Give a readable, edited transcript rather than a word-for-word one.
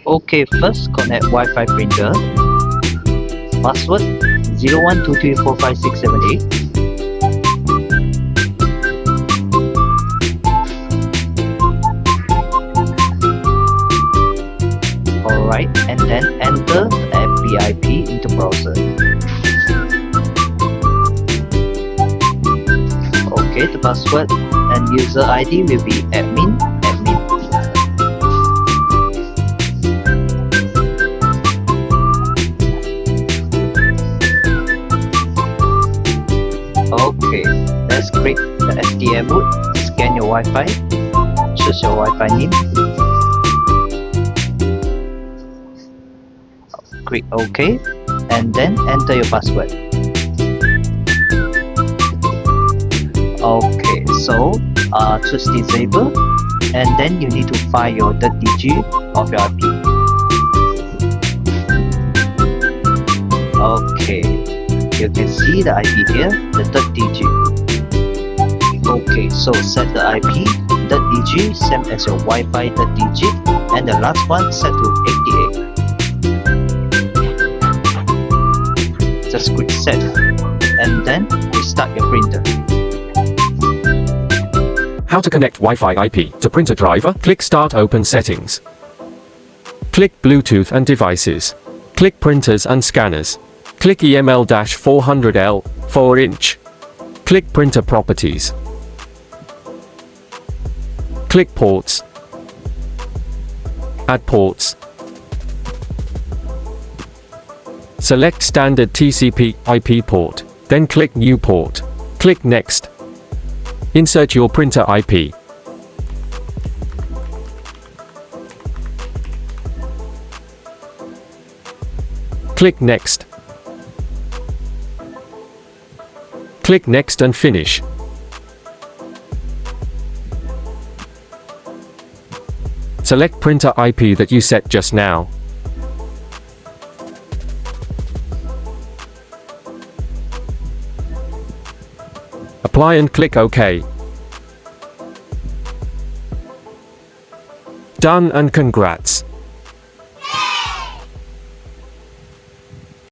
Okay, first connect Wi-Fi printer. Password 0123456778. Alright, and then enter the FPIP into browser. Okay, the password and user ID will be admin. Okay, let's click the SDA boot, scan your Wi-Fi, choose your Wi-Fi name, click OK, and then enter your password. Okay, so choose disable, and then you need to find your third digit of your IP. Okay, you can see the IP here, the third digit. Okay, so set the IP, third digit, same as your Wi-Fi third digit, and the last one set to 88. Just click set, and then restart your printer. How to connect Wi-Fi IP to printer driver? Click Start, open Settings. Click Bluetooth and Devices. Click Printers and Scanners. Click EML-400L 4-inch. Click Printer Properties. Click Ports. Add ports. Select Standard TCP IP port, then click New port. Click Next. Insert your printer IP. Click Next. Click Next and finish. Select printer IP that you set just now. Apply and click OK. Done, and congrats!